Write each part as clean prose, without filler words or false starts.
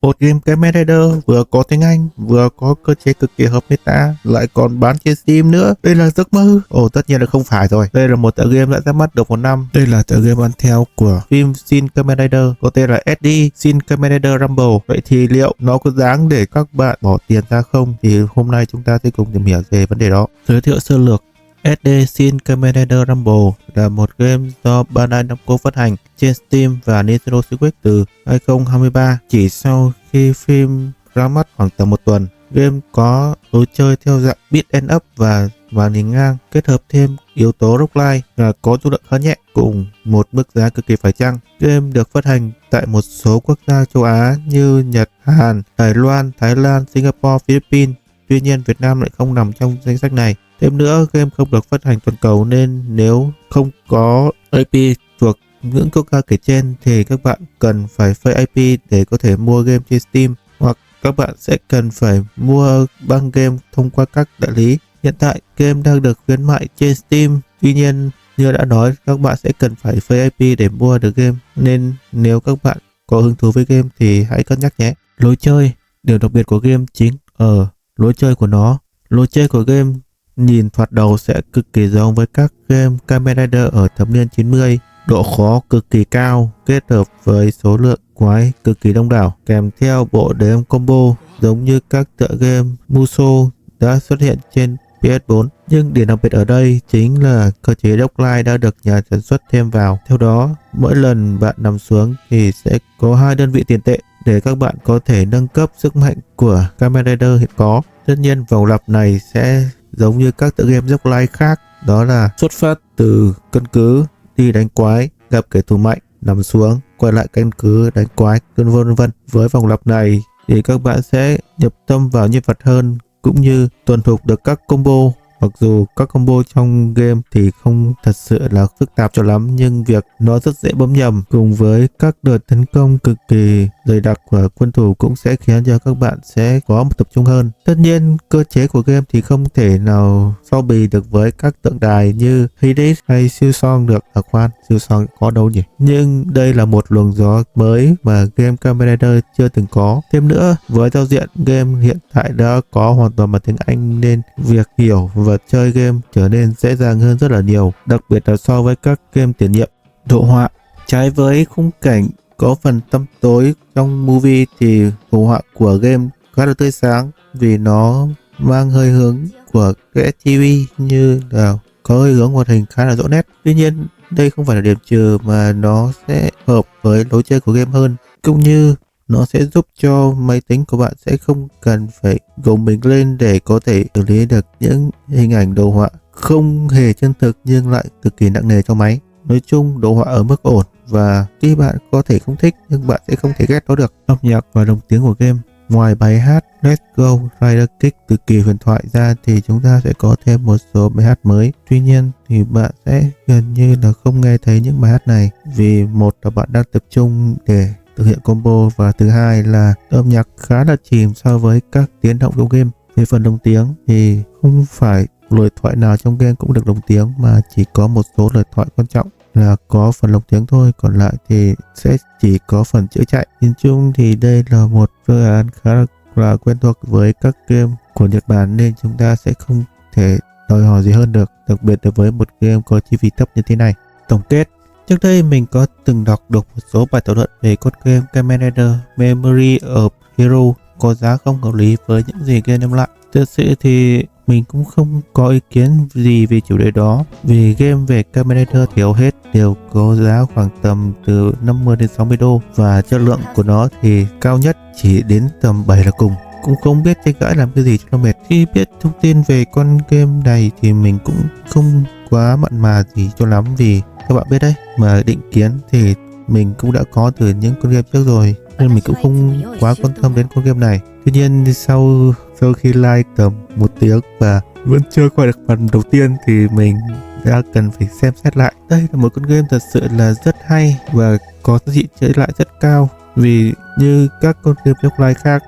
Một game Kamen Rider vừa có tiếng Anh, vừa có cơ chế cực kỳ hợp meta, lại còn bán trên Steam nữa. Đây là giấc mơ. Ồ, tất nhiên là không phải rồi. Đây là một tựa game đã ra mắt được 1 năm. Đây là tựa game ăn theo của phim Shin Kamen Rider, có tên là SD Shin Kamen Rider Rumble. Vậy thì liệu nó có đáng để các bạn bỏ tiền ra không? Thì hôm nay chúng ta sẽ cùng tìm hiểu về vấn đề đó. Giới thiệu sơ lược. SD Shin Kamen Rider Rumble là một game do Bandai Namco phát hành trên Steam và Nintendo Switch từ 2023, chỉ sau khi phim ra mắt khoảng tầm 1 tuần. Game có lối chơi theo dạng beat and up và màn hình ngang, kết hợp thêm yếu tố roguelike và có dung lượng khá nhẹ cùng một mức giá cực kỳ phải chăng. Game được phát hành tại một số quốc gia châu Á như Nhật, Hàn, Đài Loan, Thái Lan, Singapore, Philippines. Tuy nhiên, Việt Nam lại không nằm trong danh sách này. Thêm nữa, game không được phát hành toàn cầu nên nếu không có IP thuộc những quốc gia kể trên thì các bạn cần phải phơi IP để có thể mua game trên Steam, hoặc các bạn sẽ cần phải mua băng game thông qua các đại lý. Hiện tại game đang được khuyến mại trên Steam, tuy nhiên như đã nói, các bạn sẽ cần phải phơi IP để mua được game, nên nếu các bạn có hứng thú với game thì hãy cân nhắc nhé. Lối chơi. Điều đặc biệt của game chính ở lối chơi của nó. Lối chơi của game nhìn thoạt đầu sẽ cực kỳ giống với các game Kamen Rider ở thập niên 90, độ khó cực kỳ cao kết hợp với số lượng quái cực kỳ đông đảo, kèm theo bộ đếm combo giống như các tựa game Musou đã xuất hiện trên PS4. Nhưng điểm đặc biệt ở đây chính là cơ chế roguelike đã được nhà sản xuất thêm vào. Theo đó, mỗi lần bạn nằm xuống thì sẽ có 2 đơn vị tiền tệ để các bạn có thể nâng cấp sức mạnh của Kamen Rider hiện có. Tất nhiên, vòng lặp này sẽ giống như các tựa game roguelike khác, đó là xuất phát từ căn cứ đi đánh quái, gặp kẻ thù mạnh, nằm xuống, quay lại căn cứ đánh quái, vân vân. Với vòng lặp này thì các bạn sẽ nhập tâm vào nhân vật hơn, cũng như tuần thục được các combo. Mặc dù các combo trong game thì không thật sự là phức tạp cho lắm, nhưng việc nó rất dễ bấm nhầm cùng với các đợt tấn công cực kỳ dày đặc của quân thủ cũng sẽ khiến cho các bạn sẽ có một tập trung hơn. Tất nhiên, cơ chế của game thì không thể nào so bì được với các tượng đài như Hades hay siêu song được. Khoan, siêu song có đâu nhỉ? Nhưng đây là một luồng gió mới mà game Kamen Rider chưa từng có. Thêm nữa, với giao diện game hiện tại đã có hoàn toàn bằng tiếng Anh nên việc hiểu và chơi game trở nên dễ dàng hơn rất là nhiều, đặc biệt là so với các game tiền nhiệm. Đồ họa. Trái với khung cảnh có phần tăm tối trong movie thì đồ họa của game khá là tươi sáng, vì nó mang hơi hướng của cái TV, như là có hơi hướng hoạt hình khá là rõ nét. Tuy nhiên, đây không phải là điểm trừ mà nó sẽ hợp với lối chơi của game hơn, cũng như nó sẽ giúp cho máy tính của bạn sẽ không cần phải gồng mình lên để có thể xử lý được những hình ảnh đồ họa không hề chân thực nhưng lại cực kỳ nặng nề cho máy. Nói chung, đồ họa ở mức ổn, và tuy bạn có thể không thích nhưng bạn sẽ không thể ghét nó được. Âm nhạc và lồng tiếng của game. Ngoài bài hát Let's Go Rider Kick cực kỳ huyền thoại ra thì chúng ta sẽ có thêm một số bài hát mới. Tuy nhiên thì bạn sẽ gần như là không nghe thấy những bài hát này, vì một là bạn đang tập trung để thực hiện combo, và thứ hai là âm nhạc khá là chìm so với các tiếng động trong game. Về phần lồng tiếng thì không phải lời thoại nào trong game cũng được lồng tiếng, mà chỉ có một số lời thoại quan trọng là có phần lồng tiếng thôi, còn lại thì sẽ chỉ có phần chữa chạy. Nhìn chung thì đây là một phương án khá là quen thuộc với các game của Nhật Bản, nên chúng ta sẽ không thể đòi hỏi gì hơn được, đặc biệt là với một game có chi phí thấp như thế này. Tổng kết. Trước đây mình có từng đọc được một số bài thảo luận về con game Kamen Rider Memory of Hero có giá không hợp lý với những gì game đem lại. Thực sự thì mình cũng không có ý kiến gì về chủ đề đó, vì game về Kamen Rider thì hầu hết đều có giá khoảng tầm từ 50 đến 60 đô, và chất lượng của nó thì cao nhất chỉ đến tầm 7 là cùng. Cũng không biết tranh cãi làm cái gì cho nó mệt. Khi biết thông tin về con game này thì mình cũng không quá mặn mà gì cho lắm, vì các bạn biết đấy, mà định kiến thì mình cũng đã có từ những con game trước rồi, nên mình cũng không quá quan tâm đến con game này. Tuy nhiên sau khi like tầm 1 tiếng và vẫn chưa qua được phần đầu tiên thì mình đã cần phải xem xét lại. Đây là một con game thật sự là rất hay và có giá trị chơi lại rất cao. Vì như các con game offline khác,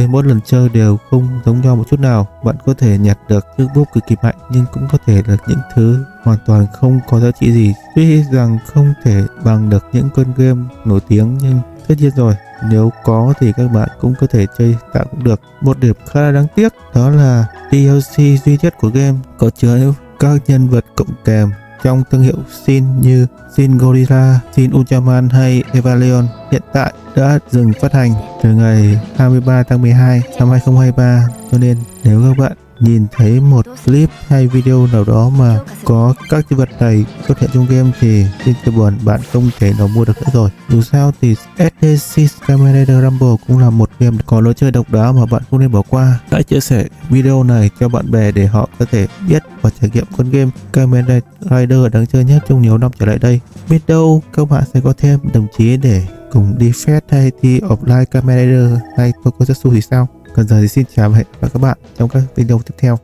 mỗi lần chơi đều không giống nhau một chút nào. Bạn có thể nhặt được những búp cực kỳ mạnh nhưng cũng có thể là những thứ hoàn toàn không có giá trị gì. Tuy rằng không thể bằng được những con game nổi tiếng nhưng tất nhiên rồi, nếu có thì các bạn cũng có thể chơi tạm cũng được. Một điểm khá là đáng tiếc đó là DLC duy nhất của game có chứa các nhân vật cộng kèm trong thương hiệu Shin như Shin Godzilla, Shin Ultraman hay Evangelion hiện tại đã dừng phát hành từ ngày 23 tháng 12 năm 2023. Cho nên nếu các bạn nhìn thấy một clip hay video nào đó mà có các nhân vật này xuất hiện trong game thì xin cho buồn, bạn không thể nào mua được nữa rồi. Dù sao thì SDC Kamen Rider Rumble cũng là một game có lối chơi độc đáo mà bạn không nên bỏ qua. Hãy chia sẻ video này cho bạn bè để họ có thể biết và trải nghiệm con game Kamen Rider đáng chơi nhất trong nhiều năm trở lại đây. Biết đâu các bạn sẽ có thêm đồng chí để cùng đi fest hay thi offline Kamen Rider hay Tokusatsu thì sao? Còn giờ thì xin chào và hẹn gặp lại các bạn trong các video tiếp theo.